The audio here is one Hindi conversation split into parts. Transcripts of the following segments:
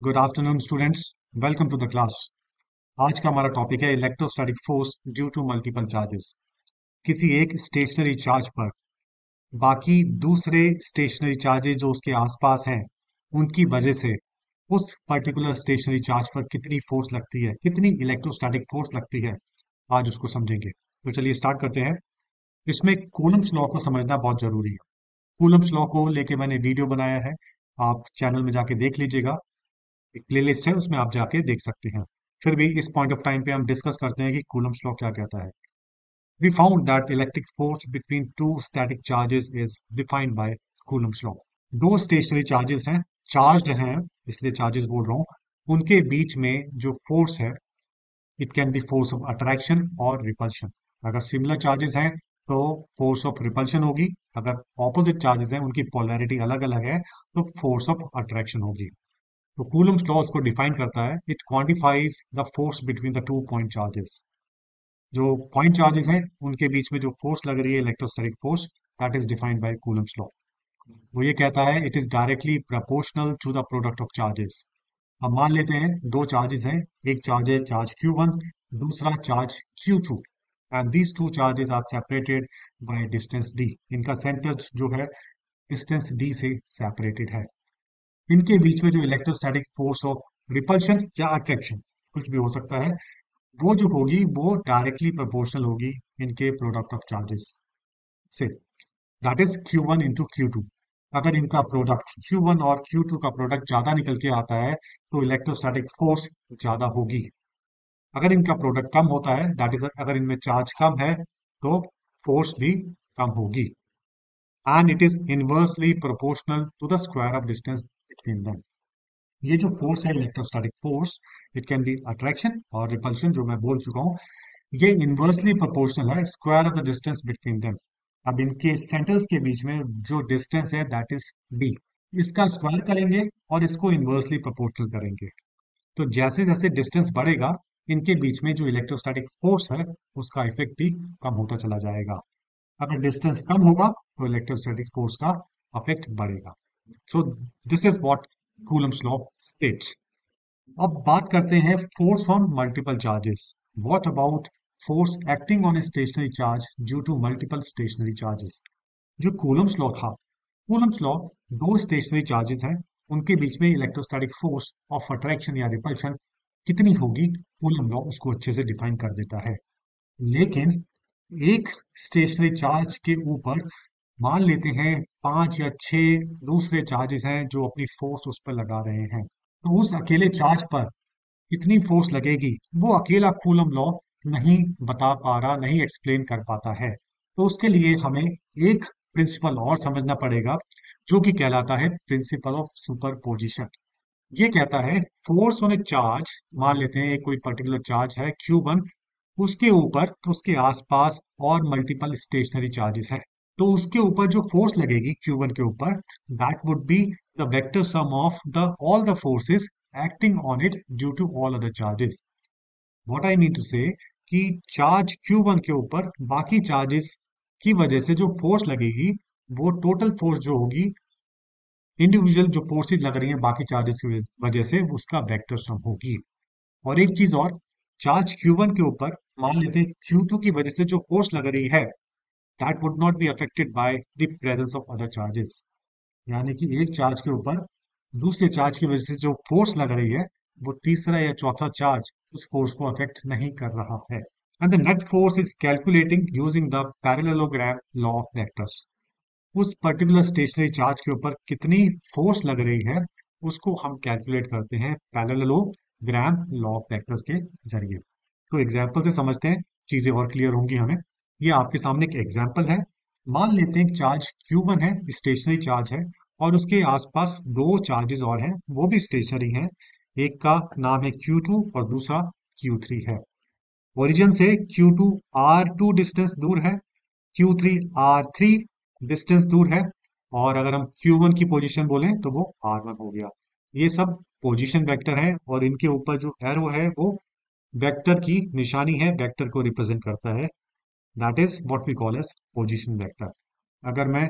Good afternoon students, welcome to the class. आज का हमारा टॉपिक है electrostatic force due to multiple charges. किसी एक स्टेशनरी चार्ज पर बाकी दूसरे स्टेशनरी चार्जेस जो उसके आसपास हैं उनकी वजह से उस पर्टिकुलर स्टेशनरी चार्ज पर कितनी फोर्स लगती है, कितनी इलेक्ट्रोस्टैटिक फोर्स लगती है, आज उसको समझेंगे। तो चलिए स्टार्ट करते हैं। इसमें कूलम्स लॉ को समझना बहुत जरूरी है। कूलम्स लॉ को लेके मैंने वीडियो बनाया है, आप चैनल में जाके देख लीजिएगा। एक प्लेलिस्ट है, उसमें आप जाके देख सकते हैं। फिर भी इस पॉइंट ऑफ टाइम पे हम डिस्कस करते हैं कि कूलम्स लॉ क्या कहता है। We found that electric force between two static charges is defined by Coulomb's law. दो स्टेशनरी चार्जेस हैं, चार्ज्ड हैं, इसलिए चार्जेस बोल रहा हूँ। उनके बीच में जो फोर्स है, it can B force of attraction और रिपल्शन। अगर सिमिलर चार्जेस हैं तो फोर्स ऑफ रिपल्शन होगी, अगर ऑपोजिट चार्जेस हैं, उनकी पोलैरिटी अलग अलग है, तो फोर्स ऑफ अट्रैक्शन होगी। तो कूलम्स लॉ इसको डिफाइन करता है। It quantifies the force between the two point charges. जो पॉइंट चार्जेस हैं उनके बीच में जो फोर्स लग रही है, electrostatic force, that is defined by Coulomb's law. वो ये कहता है it is directly proportional to the product of charges. अब मान लेते हैं दो चार्जेस हैं, एक चार्ज है चार्ज Q1, दूसरा charge Q2, and these two charges are separated by distance d। इनका सेंटर जो है डिस्टेंस d से सेपरेटेड है। इनके बीच में जो इलेक्ट्रोस्टैटिक फोर्स ऑफ रिपल्शन या अट्रैक्शन, कुछ भी हो सकता है, वो जो होगी वो डायरेक्टली प्रोपोर्शनल होगी इनके प्रोडक्ट ऑफ चार्जेस से। That is Q1 into Q2। अगर इनका प्रोडक्ट Q1 और Q2 का प्रोडक्ट ज्यादा निकल के आता है तो इलेक्ट्रोस्टैटिक फोर्स ज्यादा होगी। अगर इनका प्रोडक्ट कम होता है, दैट इज अगर इनमें चार्ज कम है, तो फोर्स भी कम होगी। And it is inversely proportional to the square of distance between them. ये जो फोर्स है electrostatic force, it can be attraction और रिपल्शन, जो मैं बोल चुका हूँ। ये इनवर्सली प्रोपोर्शनल है square of the distance between them. अब इनके सेंटर्स के बीच में जो डिस्टेंस है, दैट इज b। इसका स्क्वायर करेंगे और इसको इनवर्सली प्रोपोर्शनल करेंगे। तो जैसे जैसे डिस्टेंस बढ़ेगा, इनके बीच में जो इलेक्ट्रोस्टैटिक फोर्स है उसका इफेक्ट भी कम होता चला जाएगा। अगर डिस्टेंस कम होगा तो इलेक्ट्रोस्टैटिक फोर्स का इफेक्ट बढ़ेगा। So this is what Coulomb's law states. अब बात करते हैं force on multiple charges. What about force acting on a stationary charge due to multiple stationary charges. जो कूलम्स लॉ था, कूलम्स लॉ दो स्टेशनरी चार्जेस हैं, उनके बीच में इलेक्ट्रोस्टैटिक फोर्स ऑफ अट्रैक्शन या रिपल्शन कितनी होगी, कूलम लॉ उसको अच्छे से डिफाइन कर देता है। लेकिन एक स्टेशनरी चार्ज के ऊपर मान लेते हैं पांच या छह दूसरे चार्जेस हैं जो अपनी फोर्स उस पर लगा रहे हैं, तो उस अकेले चार्ज पर कितनी फोर्स लगेगी वो अकेला कूलम लॉ नहीं बता पा रहा, नहीं एक्सप्लेन कर पाता है। तो उसके लिए हमें एक प्रिंसिपल और समझना पड़ेगा, जो कि कहलाता है प्रिंसिपल ऑफ सुपरपोजिशन। ये कहता है फोर्स ऑन ए चार्ज, मान लेते हैं एक कोई पर्टिकुलर चार्ज है Q1, उसके ऊपर उसके आसपास और मल्टीपल स्टेशनरी चार्जेस हैं, तो उसके ऊपर जो फोर्स लगेगी Q1 के ऊपर, that would be the vector sum of the all the forces acting on it due to all other charges. What I mean to say कि चार्ज Q1 के ऊपर बाकी चार्जेस की वजह से जो फोर्स लगेगी, वो टोटल फोर्स जो होगी, इंडिविजुअल जो फोर्सेस लग रही हैं बाकी चार्जेस की वजह से, उसका वेक्टर सम होगी। और एक चीज और, चार्ज Q1 के ऊपर मान लेते हैं Q2 की वजह से जो फोर्स लग रही है, that would not be affected by the presence of other charges. यानी कि एक चार्ज के ऊपर दूसरे चार्ज की वजह से जो फोर्स लग रही है, वो तीसरा या चौथा चार्ज उस फोर्स को अफेक्ट नहीं कर रहा है। And the net force is calculating using the parallelogram law of vectors. उस पर्टिकुलर स्टेशनरी चार्ज के ऊपर कितनी फोर्स लग रही है, उसको हम कैलकुलेट करते हैं पैरेललोग्राम लॉ ऑफ वेक्टर्स के जरिए। तो एग्जाम्पल से समझते हैं, चीजें और क्लियर होंगी हमें। ये आपके सामने एक एग्जाम्पल है। मान लेते हैं चार्ज Q1 है, स्टेशनरी चार्ज है, और उसके आसपास दो चार्जेस और हैं, वो भी स्टेशनरी हैं। एक का नाम है Q2 और दूसरा Q3 है। ओरिजिन से Q2 R2 डिस्टेंस दूर है, Q3 R3 डिस्टेंस दूर है, और अगर हम Q1 की पोजीशन बोलें तो वो R1 हो गया। ये सब पोजीशन वेक्टर है, और इनके ऊपर जो एरो है वो वेक्टर की निशानी है, वेक्टर को रिप्रेजेंट करता है। That is what we call as position vector. अगर मैं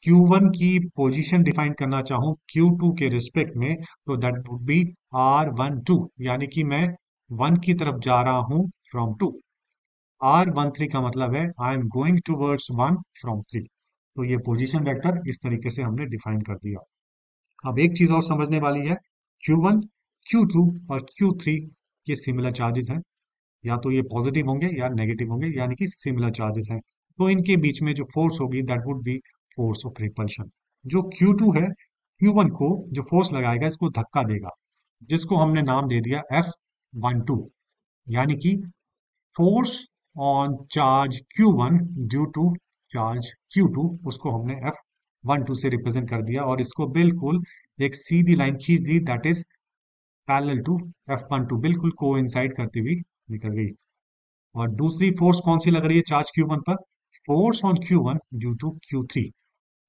Q1 की पोजीशन डिफाइन करना चाहूँ Q2 के रिस्पेक्ट में, तो दैट वुड बी R12, यानी कि मैं 1 की तरफ जा रहा हूँ फ्रॉम 2। R13 का मतलब है I am going towards 1 from 3। तो ये पोजीशन वेक्टर इस तरीके से हमने डिफाइन कर दिया। अब एक चीज और समझने वाली है, Q1, Q2 और Q3 के सिमिलर चार्जेस हैं, या तो ये पॉजिटिव होंगे या नेगेटिव होंगे, यानी कि सिमिलर चार्जेस हैं। तो इनके बीच में जो फोर्स होगी that would B force of repulsion. जो Q2 है, Q1 को जो फोर्स लगाएगा इसको धक्का देगा, जिसको हमने नाम दे दिया F12, यानी कि force on charge Q1 due to charge Q2, उसको हमने F12 से रिप्रेजेंट कर दिया और इसको बिल्कुल एक सीधी लाइन खींच दी, that is parallel to F12, बिल्कुल कोइंसाइड करती हुई निकल गई। और दूसरी फोर्स कौन सी लग रही है चार्ज Q1 पर? Force on Q1 due to Q3,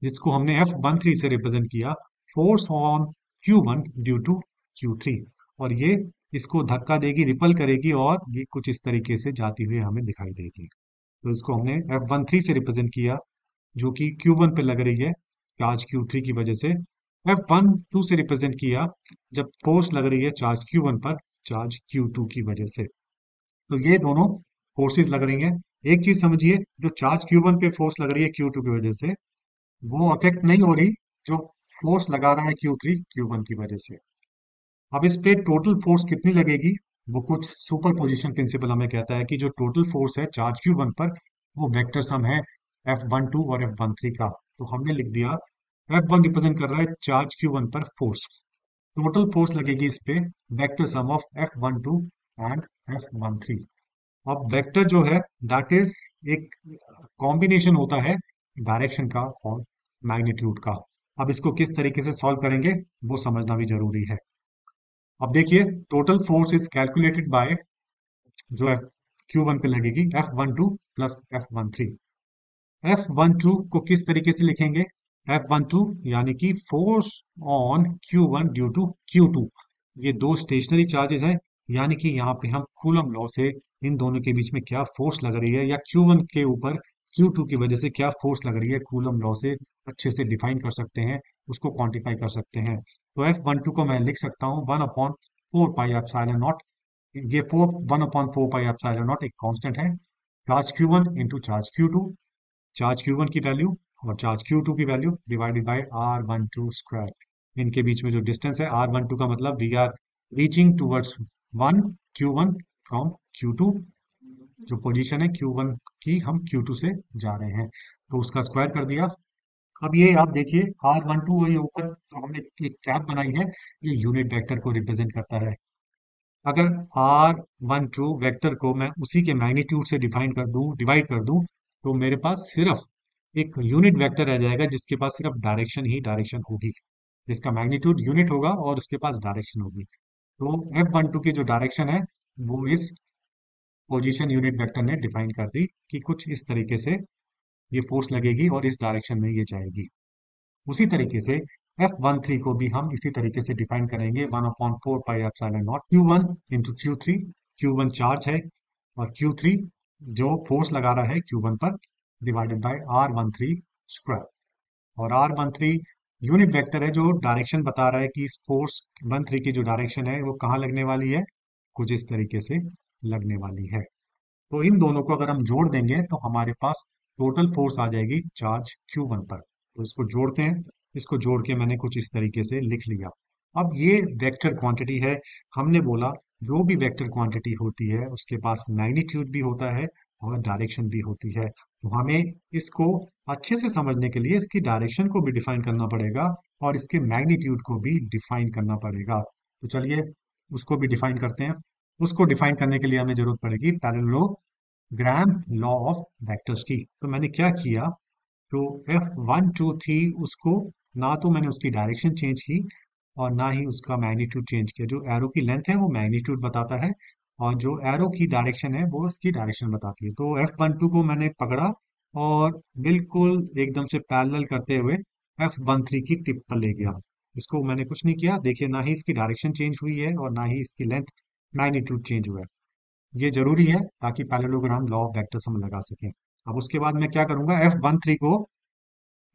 जिसको हमने F13 से रिप्रेजेंट किया, force on Q1 due to Q3। और ये इसको धक्का देगी, रिपल करेगी और ये कुछ इस तरीके से जाती हुई हमें दिखाई देगी। तो इसको हमने F13 से रिप्रेजेंट किया, जो कि Q1 पे लग रही है चार्ज Q3 की वजह से। F12 से रिप्रेजेंट किया जब फोर्स लग रही है चार्ज Q1 पर चार्ज Q2 की वजह से। तो ये दोनों फोर्सेस लग रही हैं। एक चीज समझिए, जो चार्ज Q1 पे फोर्स लग रही है Q2 की वजह से, वो अफेक्ट नहीं हो रही जो फोर्स लगा रहा है Q3 Q1 की वजह से। अब इस पे टोटल फोर्स कितनी लगेगी, वो कुछ सुपर पोजिशन प्रिंसिपल हमें कहता है कि जो टोटल फोर्स है चार्ज Q1 पर, वो वेक्टर सम है F12 और F13 का। तो हमने लिख दिया F1 रिप्रेजेंट कर रहा है चार्ज Q1 पर फोर्स, टोटल फोर्स लगेगी इस पे vector sum of F12 and F13। अब वेक्टर जो है दैट इज एक कॉम्बिनेशन होता है डायरेक्शन का और मैग्नीट्यूड का। अब इसको किस तरीके से सॉल्व करेंगे वो समझना भी जरूरी है। अब देखिए, total force is calculated by, जो एफ Q1 पे लगेगी F12 प्लस F13। F12 को किस तरीके से लिखेंगे? F12 यानी कि force on Q1 due to Q2। ये दो स्टेशनरी चार्जेस हैं, यानी कि यहाँ पे हम कूलम लॉ से इन दोनों के बीच में क्या फोर्स लग रही है, या Q1 के ऊपर Q2 की वजह से क्या फोर्स लग रही है, कूलम लॉ से अच्छे से डिफाइन कर सकते हैं, उसको क्वांटिफाई कर सकते हैं। तो F12 को मैं लिख सकता हूँ 1/4 पाई एप्सिलॉन नॉट। ये 1/4 पाई एप्सिलॉन नॉट एक कांस्टेंट है, charge Q1 into charge Q2, charge Q1 की वैल्यू और चार्ज Q2 की value divided by R12 square. इनके बीच में जो डिस्टेंस है R12 का मतलब we are reaching towards 1 Q1 from Q2, जो पोजीशन है Q1 की, हम Q2 से जा रहे हैं, तो उसका स्क्वायर कर दिया। अब ये आप देखिए R12 और ये ऊपर जो हमने एक कैप बनाई है, ये यूनिट वेक्टर को रिप्रेजेंट करता है। अगर R12 वेक्टर को मैं उसी के मैग्नीट्यूड से डिफाइन कर दूं, डिवाइड कर दूं, तो मेरे पास सिर्फ एक यूनिट वेक्टर रह जाएगा जिसके पास सिर्फ डायरेक्शन ही डायरेक्शन होगी, जिसका मैग्नीट्यूड यूनिट होगा और उसके पास डायरेक्शन होगी। तो F12 की जो डायरेक्शन है वो इस पोजीशन यूनिट वेक्टर ने डिफाइन कर दी कि कुछ इस तरीके से ये फोर्स लगेगी और इस डायरेक्शन में ये जाएगी। उसी तरीके से F13 को भी हम इसी तरीके से डिफाइन करेंगे 1/4 pi epsilon not Q1 into Q3। Q1 charge है और Q3 जो फोर्स लगा रहा है Q1 पर, डिवाइडेड बाय R13 स्क्वायर। और R13 यूनिट वेक्टर है जो डायरेक्शन बता रहा है कि इस फोर्स 13 की जो डायरेक्शन है वो कहाँ लगने वाली है, कुछ इस तरीके से लगने वाली है। तो इन दोनों को अगर हम जोड़ देंगे तो हमारे पास टोटल फोर्स आ जाएगी चार्ज Q1 पर। तो इसको जोड़ते हैं, इसको जोड़ के मैंने कुछ इस तरीके से लिख लिया। अब ये वेक्टर क्वांटिटी है। हमने बोला जो भी वेक्टर क्वांटिटी होती है उसके पास मैग्नीट्यूड भी होता है और डायरेक्शन भी होती है। तो हमें इसको अच्छे से समझने के लिए इसकी डायरेक्शन को भी डिफाइन करना पड़ेगा और इसके मैग्नीट्यूड को भी डिफाइन करना पड़ेगा। तो चलिए उसको भी डिफाइन करते हैं। उसको डिफाइन करने के लिए हमें जरूरत पड़ेगी पैरेललोग्राम लॉ ऑफ वेक्टर्स की। तो मैंने क्या किया, जो F12 थी उसको, ना तो मैंने उसकी डायरेक्शन चेंज की और ना ही उसका मैग्नीट्यूड चेंज किया। जो एरो की लेंथ है वो मैग्नीट्यूड बताता है और जो एरो की डायरेक्शन है वो उसकी डायरेक्शन बताती है। तो F12 को मैंने पकड़ा और बिल्कुल एकदम से पैरेलल करते हुए F13 की टिप पर ले गया। इसको मैंने कुछ नहीं किया, देखिए ना ही इसकी डायरेक्शन चेंज हुई है और ना ही इसकी लेंथ मैग्नीट्यूड चेंज हुआ है। ये जरूरी है ताकि पैरेललोग्राम लॉ ऑफ वेक्टर्स हम लगा सकें। अब उसके बाद मैं क्या करूंगा, F13 को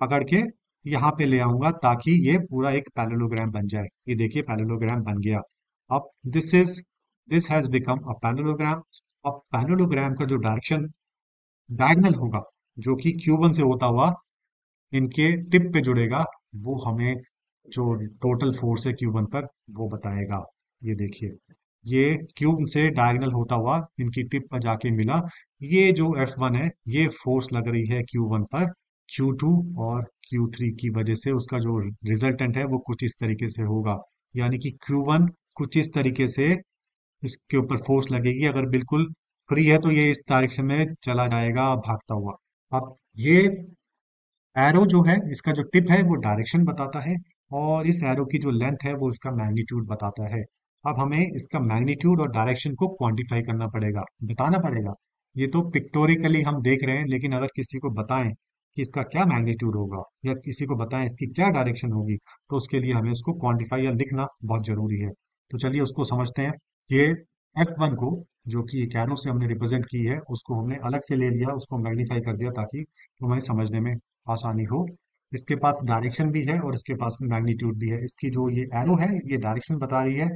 पकड़ के यहाँ पे ले आऊंगा ताकि ये पूरा एक पैरेललोग्राम बन जाए। ये देखिए पैरेललोग्राम बन गया। अब this has become a parallelogram. अब पैरेललोग्राम का जो डायरेक्शन डायगोनल होगा, जो कि Q1 से होता हुआ इनके टिप पे जुड़ेगा, वो हमें जो टोटल फोर्स है Q1 पर वो बताएगा। ये देखिए, ये Q से डायगोनल होता हुआ इनकी टिप पर जाके मिला। ये जो F1 है, ये फोर्स लग रही है Q1 पर। Q2 और Q3 की वजह से उसका जो रिजल्टेंट है वो कुछ इस तरीके से होगा। यानी कि Q1 कुछ इस तरीके से इसके ऊपर फोर्स लगेगी। अगर बिल्कुल फ्री है तो ये इस डायरेक्शन में चला जाएगा भागता हुआ। अब ये एरो जो है, इसका जो टिप है वो डायरेक्शन बताता है, और इस एरो की जो लेंथ है वो इसका मैग्नीट्यूड बताता है। अब हमें इसका मैग्नीट्यूड और डायरेक्शन को क्वांटिफाई करना पड़ेगा, बताना पड़ेगा। ये तो पिक्टोरिकली हम देख रहे हैं, लेकिन अगर किसी को बताएं कि इसका क्या मैग्नीट्यूड होगा या किसी को बताएं इसकी क्या डायरेक्शन होगी, तो उसके लिए हमें उसको क्वांटिफाई या लिखना बहुत जरूरी है। तो चलिए उसको समझते हैं। ये F1 को, जो कि एक एरो से हमने रिप्रेजेंट की है, उसको हमने अलग से ले लिया, उसको मैग्नीफाई कर दिया ताकि हमें समझने में आसानी हो। इसके पास डायरेक्शन भी है और इसके पास मैग्नीट्यूड भी है। इसकी जो ये एरो है ये डायरेक्शन बता रही है,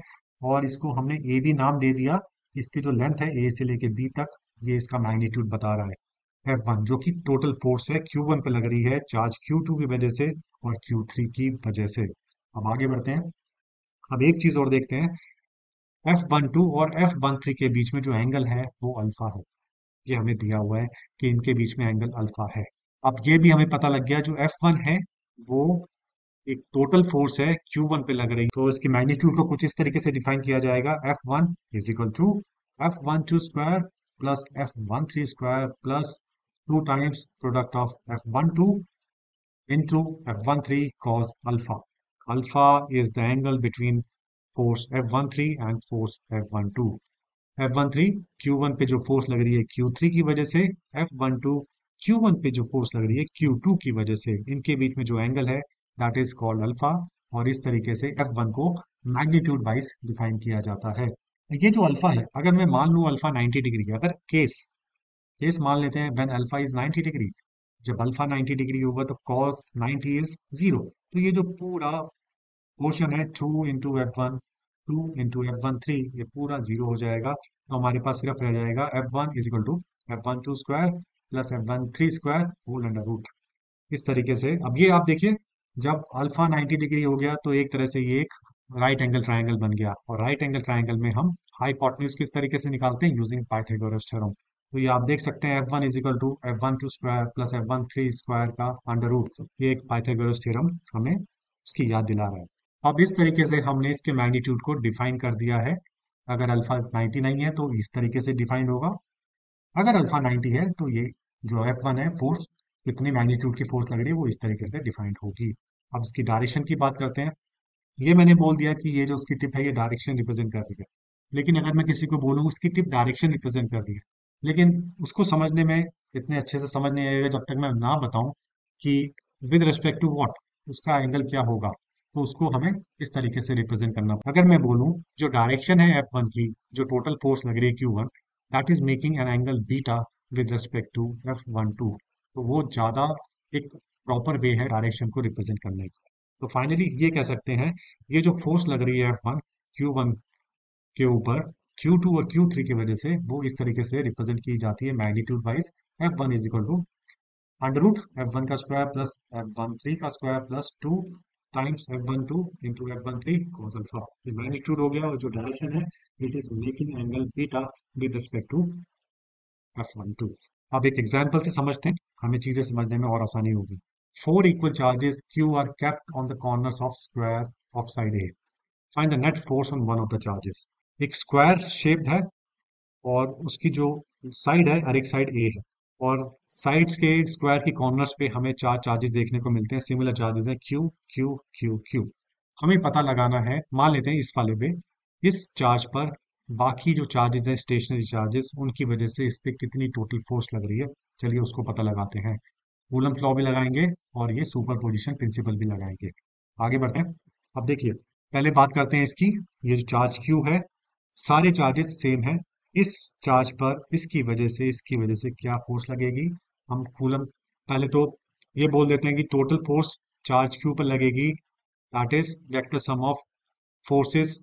और इसको हमने ए भी नाम दे दिया। इसकी जो लेंथ है ए से लेके बी तक, ये इसका मैग्नीट्यूड बता रहा है। F1 जो कि टोटल फोर्स है Q1 पे लग रही है, चार्ज Q2 की वजह से और Q3 की वजह से। अब आगे बढ़ते हैं। अब एक चीज और देखते हैं। F12 और F13 के बीच में जो एंगल है वो अल्फा है। ये हमें दिया हुआ है कि इनके बीच में एंगल अल्फा है। अब ये भी हमें पता लग गया, जो F1 है वो एक टोटल फोर्स है Q1 पे लग रही, तो इसकी मैग्नीट्यूड को कुछ इस तरीके से डिफाइन किया जाएगा। F1 is equal to F12 square plus F13 square plus 2 times product of F12 into F13 cos alpha. Alpha is the angle between force F13 and force F12. F13 Q1 पे जो फोर्स लग रही है Q3 की वजह से, F12 Q1 पे जो फोर्स लग रही है Q2 की वजह से, इनके बीच में जो एंगल है दैट इज कॉल्ड अल्फा। और इस तरीके से F1 को मैग्नीट्यूड वाइज डिफाइन किया जाता है। ये जो अल्फा है, अगर मैं मान लूं अल्फा 90 डिग्री, अगर केस केस मान लेते हैं व्हेन अल्फा इज 90 डिग्री, जब अल्फा 90 डिग्री होगा तो cos 90 इज 0। तो ये जो पूरा पोर्शन है 2 into F1 2 into F13, ये पूरा 0 हो जाएगा। तो हमारे पास सिर्फ रह जाएगा F1 is equal to F12 square plus F13 square whole under root. इस तरीके से अब ये आप देखिए, जब अल्फा 90 डिग्री हो गया तो एक तरह से ये एक राइट एंगल ट्रायंगल बन गया। और राइट एंगल ट्रायंगल में हम हाइपोटेन्यूज किस तरीके से निकालते हैं, यूजिंग पाइथागोरस थ्योरम। तो ये आप देख सकते हैं F1 is equal to F12 square plus F13 square का अंडर रूट। ये एक पाइथागोरस थ्योरम हमें उसकी याद दिला रहा है। अब इस तरीके से हमने इसके मैग्नीट्यूड को डिफाइन कर दिया है। अगर अल्फा 90 नहीं है तो इस तरीके से डिफाइन होगा। अगर अल्फा 90 है तो ये जो F1 है फोर्स, कितनी मैग्नीट्यूड की फोर्स लग रही है वो इस तरीके से डिफाइंड होगी। अब इसकी डायरेक्शन की बात करते हैं। ये मैंने बोल दिया कि ये जो उसकी टिप है ये डायरेक्शन रिप्रेजेंट कर रही है। लेकिन अगर मैं किसी को बोलूँ उसकी टिप डायरेक्शन रिप्रेजेंट कर रही है, लेकिन उसको समझने में इतने अच्छे से समझ नहीं आएगा जब तक मैं ना बताऊं कि विद रिस्पेक्ट टू व्हाट उसका एंगल क्या होगा। तो उसको हमें इस तरीके से रिप्रेजेंट करना। अगर मैं बोलूं जो डायरेक्शन है F1 की, जो टोटल फोर्स लग रही है Q1, that is making an angle beta with respect to F12, तो वो ज्यादा एक प्रॉपर वे है डायरेक्शन को रिप्रेजेंट करने का। तो फाइनली ये कह सकते हैं, ये जो फोर्स लग रही है F1 Q1 के ऊपर Q2 और Q3 की वजह से, वो इस तरीके से रिप्रेजेंट की जाती है magnitude wise. F1 is equal to under root F1 का स्क्वायर प्लस F13 का square plus 2 times F12 into F13 cos alpha. ये मैग्नीट्यूड हो गया, और जो डायरेक्शन है it is making angle beta with respect to F12। अब एक एग्जांपल से समझते हैं, हमें चीजें समझने में और आसानी होगी। Four equal charges Q are kept on the corners of square of side A. Find the net force on one of the charges. एक स्क्वायर शेप्ड है, और उसकी जो साइड है, हर एक साइड ए है, और साइड्स के स्क्वायर की कॉर्नर्स पे हमें चार चार्जेस देखने को मिलते हैं। सिमिलर चार्जेस हैं क्यू क्यू क्यू क्यू। हमें पता लगाना है, मान लेते हैं इस वाले पे, इस चार्ज पर बाकी जो चार्जेस हैं स्टेशनरी चार्जेस, उनकी वजह से इस पे कितनी टोटल फोर्स लग रही है। चलिए उसको पता लगाते हैं। कूलम्ब लॉ भी लगाएंगे और ये सुपर पोजिशन प्रिंसिपल भी लगाएंगे। आगे बढ़ते हैं। अब देखिए, पहले बात करते हैं इसकी। ये जो चार्ज क्यू है, सारे चार्जेस सेम है। इस चार्ज पर इसकी वजह से क्या फोर्स लगेगी। हम कूलम, पहले तो ये बोल देते हैं कि टोटल फोर्स चार्ज क्यू पर लगेगी, that is vector sum of forces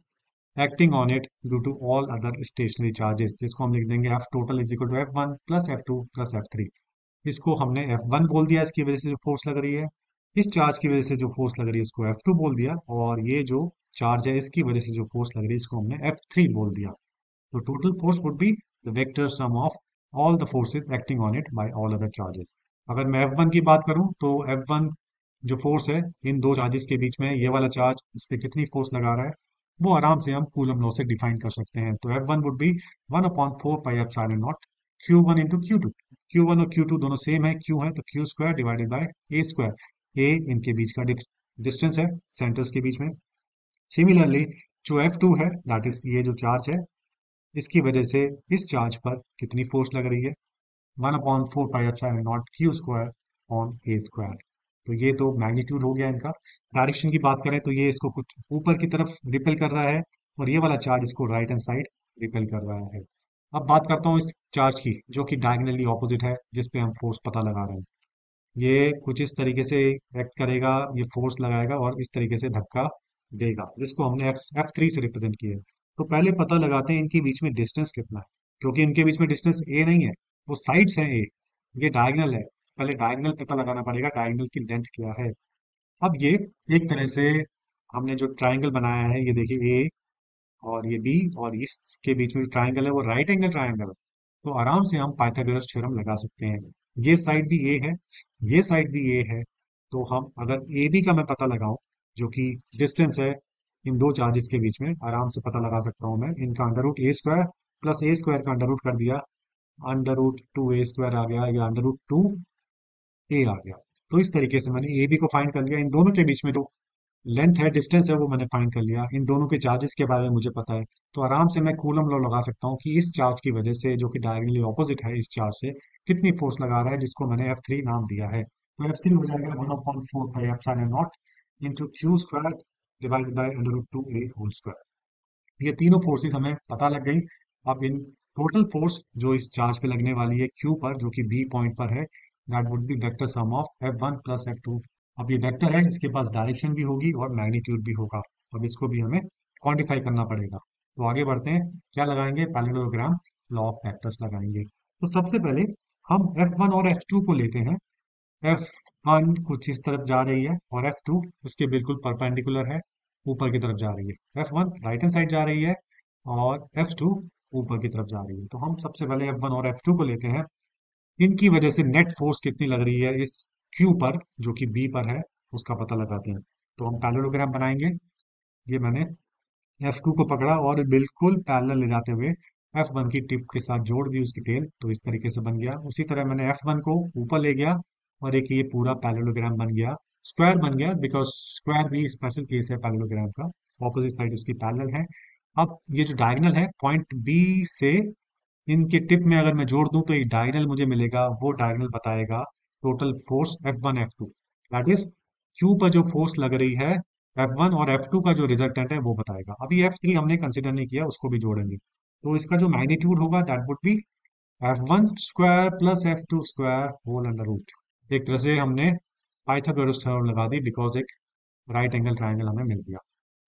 acting on it due to all other stationary charges, जिसको हम लिख देंगे f total is equal to F1 plus F2 plus F3। इसको हमने F1 बोल दिया, इसकी वजह से जो फोर्स लग रही है, इस चार्ज की वजह से जो फोर्स लग रही है इसको F2 बोल दिया, और ये जो चार्ज है इसकी वजह से जो फोर्स लग रही है इसको हमने F3 बोल दिया। तो total force would be the vector sum of all the forces acting on it by all other charges. अगर मैं F1 की बात करूं तो F1 जो फोर्स है इन दो चार्जेस के बीच में, ये वाला चार्ज इस पे कितनी फोर्स लगा रहा है वो आराम से हम कूलम लॉ से डिफाइन कर सकते हैं। तो F1 would be 1/4 pi epsilon not Q1 into Q2। Q1 और Q2 दोनों सेम है, Q है तो Q square divided by A square. A इनके बीच का डिस्टेंस है सेंटर्स के बीच में। सिमिलरली जो F2 है दैट इज ये जो चार्ज है, इसकी वजह से इस चार्ज पर कितनी फोर्स लग रही है, 1/4 pi epsilon not Q square on A square. तो ये तो मैग्नीट्यूड हो गया इनका। डायरेक्शन की बात करें तो ये इसको कुछ ऊपर की तरफ रिपेल कर रहा है, और ये वाला चार्ज इसको राइट हैंड साइड रिपेल कर रहा है। अब बात करता हूँ इस चार्ज की जो कि डायगनली ऑपोजिट है, जिस पे हम फोर्स पता लगा रहे हैं। ये कुछ इस तरीके से एक्ट करेगा, ये फोर्स लगाएगा और इस तरीके से धक्का देगा, जिसको हमने F3 से रिप्रेजेंट किया है। तो पहले पता लगाते हैं इनके बीच में डिस्टेंस कितना है, क्योंकि इनके बीच में डिस्टेंस ए नहीं है, वो साइड्स है ए, ये डायगनल है। पहले डायगनल पता लगाना पड़ेगा, डायगनल की लेंथ क्या है। अब ये एक तरह से हमने जो ट्राइंगल बनाया है, ये देखिए ए और ये बी, और इसके बीच में जो ट्राइंगल है वो राइट एंगल ट्राइंगल है। तो आराम से हम पाइथागोरस थ्योरम लगा सकते हैं। ये साइड भी ए है, ये साइड भी ए है, तो हम अगर ए बी का मैं पता लगाऊं, जो कि डिस्टेंस है इन दो चार्जेस के बीच में, आराम से पता लगा सकता हूं मैं। इनका अंडर रूट ए स्क्वायर प्लस ए स्क्वायर का अंडर रूट कर दिया, अंडर रूट 2a² आ गया, या अंडर रूट 2a आ गया। तो इस तरीके से मैंने ए बी को फाइंड कर लिया। इन दोनों के बीच में जो लेंथ है, डिस्टेंस है, वो मैंने फाइंड कर लिया। इन दोनों के चार्जेस के बारे में मुझे पता है, तो आराम से मैं कूलम लॉ लगा सकता हूँ कि इस चार्ज की वजह से, जो कि डायरेक्टली ऑपोजिट है इस चार्ज से, कितनी फोर्स लगा रहा है, जिसको मैंने F3 नाम दिया है। तो F3 हो जाएगा 1/4 pi epsilon naught into Q square divided by under root 2a whole square. ये तीनों फोर्सेस हमें पता लग गई। अब इन टोटल फोर्स जो इस चार्ज पे लगने वाली है Q पर, जो कि B पॉइंट पर है, that would B vector sum of F1 plus F2। अब ये वेक्टर है, इसके पास डायरेक्शन भी होगी और मैग्नीट्यूड भी होगा। अब इसको भी हमें क्वांटिफाई करना पड़ेगा। तो आगे बढ़ते हैं, क्या लगाएंगे, पैरेललोग्राम लॉ ऑफ वेक्टर्स लगाएंगे। तो सबसे पहले हम F1 और F2 को लेते हैं। F1 कुछ इस तरफ जा रही है और F2 उसके बिल्कुल परपेंडिकुलर है, ऊपर की तरफ जा रही है। F1 राइट हैंड साइड जा रही है और F2 ऊपर की तरफ जा रही है। तो हम सबसे पहले F1 और F2 को लेते हैं। इनकी वजह से नेट फोर्स कितनी लग रही है इस Q पर, जो कि B पर है, उसका पता लगाते हैं। तो हम पैरेललोग्राम बनाएंगे। ये मैंने F2 को पकड़ा और बिल्कुल पैरेलल ले जाते हुए F1 की टिप के साथ जोड़ दी उसकी टेल, तो इस तरीके से बन गया। उसी तरह मैंने F1 को ऊपर ले गया और एक ये पूरा पैरेललोग्राम बन गया, स्क्वायर बन गया, बिकॉज स्क्वायर भी स्पेशल केस है पैरेललोग्राम का, ऑपोजिट साइड उसकी पैरेलल है। अब ये जो डायगोनल है पॉइंट बी से इनके टिप में अगर मैं जोड़ दूं तो एक डायगोनल मुझे मिलेगा, वो डायगोनल बताएगा total force F1 F2, that is Q पर जो फोर्स लग रही है F1 और F2 का जो रिजल्टेंट है वो बताएगा। अभी F3 हमने कंसिडर नहीं किया, उसको भी जोड़ेंगे। तो इसका जो मैग्नीट्यूड होगा that would be F1 square plus F2 square whole under root. एक तरह से हमने पाइथागोरस थ्योरम लगा दी, बिकॉज एक राइट एंगल ट्राइंगल हमें मिल गया।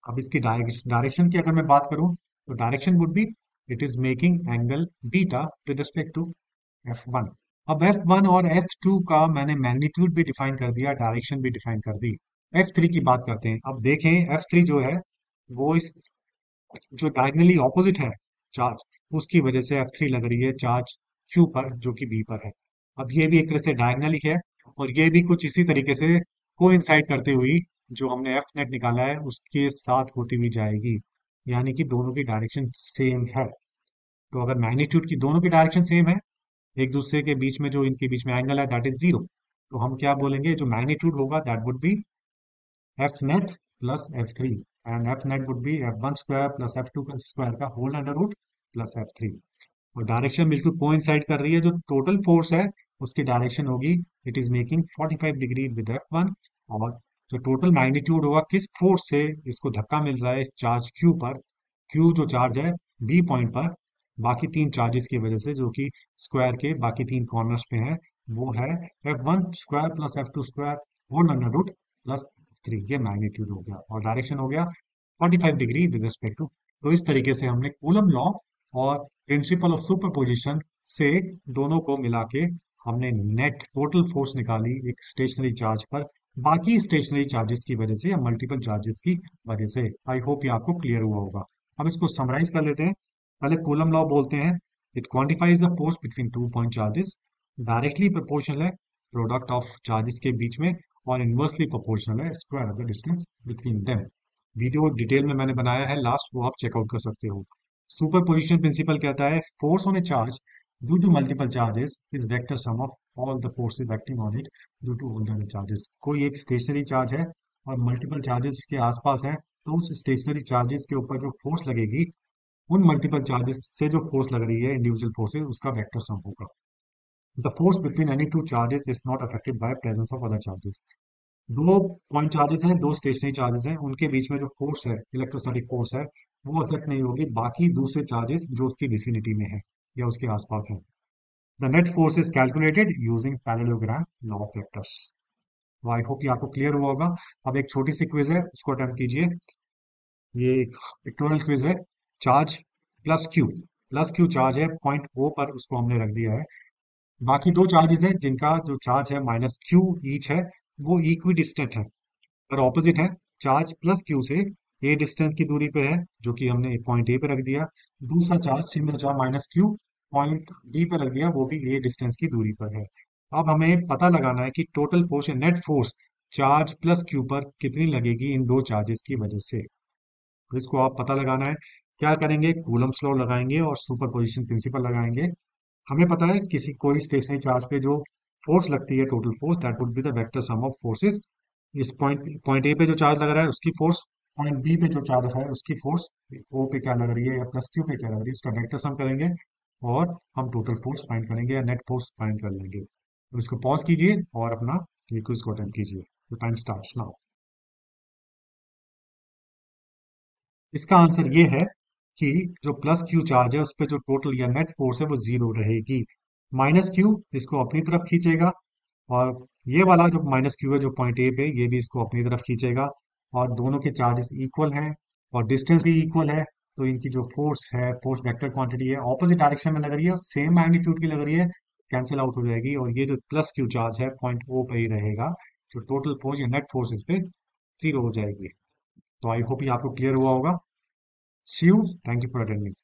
अब इसकी डायरेक्शन की अगर मैं बात करूं तो direction would be it is making angle beta with respect to F1। अब F1 और F2 का मैंने मैग्नीट्यूड भी डिफाइन कर दिया, डायरेक्शन भी डिफाइन कर दी। F3 की बात करते हैं। अब देखें F3 जो है वो इस जो डायगनली ऑपोजिट है चार्ज, उसकी वजह से F3 लग रही है चार्ज Q पर, जो कि B पर है। अब ये भी एक तरह से डायगनली है, और ये भी कुछ इसी तरीके से कोइंसाइड करते हुई जो हमने F नेट निकाला है उसके साथ होती हुई जाएगी, यानी कि दोनों की डायरेक्शन सेम है। तो अगर मैग्नीट्यूड की दोनों की डायरेक्शन सेम है, एक दूसरे के बीच में जो इनके बीच में एंगल है दैट इज जीरो, तो हम क्या बोलेंगे, जो मैग्नीट्यूड होगा that would B F net plus F3, and F net would be F1 square plus F2 का स्क्वायर का whole under root plus F3। और डायरेक्शन बिल्कुल कोइंसाइड कर रही है, जो टोटल फोर्स है उसकी डायरेक्शन होगी it is making 45 degree with F1, और जो टोटल मैग्नीट्यूड होगा किस फोर्स से इसको धक्का मिल रहा है इस चार्ज Q पर, Q जो चार्ज है B पॉइंट पर, बाकी तीन चार्जेस की वजह से, जो कि स्क्वायर के बाकी तीन कॉर्नर्स पे हैं, वो है F1 square plus F2 square whole under root plus 3, ये मैग्नीट्यूड हो गया और डायरेक्शन हो गया 45 डिग्री विद रिस्पेक्ट टू। तो इस तरीके से हमने कूलम लॉ और प्रिंसिपल ऑफ सुपरपोजिशन से दोनों को मिला के हमने नेट टोटल फोर्स निकाली एक स्टेशनरी चार्ज पर, बाकी स्टेशनरी चार्जेस की वजह से या मल्टीपल चार्जेस की वजह से। आई होप ये आपको क्लियर हुआ होगा। अब इसको समराइज कर लेते हैं। पहले कूलम लॉ बोलते हैं, it quantifies the force between two point charges, directly proportional है प्रोडक्ट ऑफ चार्जेस के बीच में, और इनवर्सली प्रोपोर्शनल है square of the distance between them. Video detail में मैंने बनाया है लास्ट, वो आप चेकआउट कर सकते हो। सुपरपोजिशन प्रिंसिपल कहता है force on a charge due to multiple charges is vector sum of all the forces acting on it due to all the other charges. कोई एक स्टेशनरी चार्ज है और मल्टीपल चार्जेस के आसपास है, तो उस स्टेशनरी चार्जेस के ऊपर जो फोर्स लगेगी उन मल्टीपल चार्जेस से जो फोर्स लग रही है इंडिविजुअल फोर्सेस, उसका वेक्टर सम होगा। The force between any two charges is not affected by presence of other charges. दो पॉइंट चार्जेस हैं, दो स्टेशनरी चार्जेस हैं, उनके बीच में जो फोर्स है, इलेक्ट्रोस्टैटिक फोर्स है, वो अफेक्ट नहीं होगी बाकी दूसरे चार्जेस जो उसकी विसिनिटी में है या उसके आसपास है। The net force is calculated using parallelogram law of vectors. I hope ये आपको क्लियर हुआ होगा। अब एक छोटी सी क्विज है, उसको अटेम्प्ट कीजिए। ये एक पिक्टोरियल क्विज है। चार्ज प्लस क्यू चार्ज है पॉइंट ओ पर, उसको हमने रख दिया है। बाकी दो चार्जेस है जिनका जो चार्ज है माइनस क्यू ईच है, वो इक्वी डिस्टेंट है और ऑपोजिट है। चार्ज प्लस क्यू से ए डिस्टेंस की दूरी पे है, जो कि हमने पॉइंट ए पे रख दिया। दूसरा charge similar charge minus Q point B पे रख दिया, वो भी ए डिस्टेंस की दूरी पर है। अब हमें पता लगाना है कि टोटल फोर्स या net force charge plus Q पर कितनी लगेगी इन दो चार्जेस की वजह से। तो इसको आप पता लगाना है। क्या करेंगे, कूलम्स लॉ लगाएंगे और सुपरपोजिशन प्रिंसिपल लगाएंगे। हमें पता है किसी कोई स्टेशनरी चार्ज पे जो फोर्स लगती है, total force, that would be the vector sum of forces. इस पॉइंट ए पे जो चार्ज लग रहा है उसकी फोर्स, पॉइंट बी पे जो चार्ज है उसकी फोर्स, ओ पे क्या लग रही है या प्लस क्यू पे क्या लग रही है, उसका वेक्टर सम करेंगे और हम टोटल फोर्स फाइंड करेंगे या नेट फोर्स फाइंड कर लेंगे। तो इसको पॉज कीजिए और अपना ये क्विज को अटेम्प्ट कीजिए। तो टाइम स्टार्ट्स नाउ। इसका आंसर ये है कि जो प्लस क्यू चार्ज है उस पर जो टोटल या नेट फोर्स है वो जीरो रहेगी। माइनस क्यू इसको अपनी तरफ खींचेगा और ये वाला जो माइनस क्यू है जो पॉइंट ए पे, ये भी इसको अपनी तरफ खींचेगा और दोनों के चार्जेस इक्वल हैं और डिस्टेंस भी इक्वल है। तो इनकी जो फोर्स है, फोर्स वेक्टर क्वांटिटी है, ऑपोजिट डायरेक्शन में लग रही है और सेम मैग्नीट्यूड की लग रही है, कैंसिल आउट हो जाएगी और ये जो प्लस क्यू चार्ज है पॉइंट ओ पे ही रहेगा। जो टोटल फोर्स या नेट फोर्स इस पे जीरो हो जाएगी। तो आई होप ये आपको क्लियर हुआ होगा। See you, thank you for attending.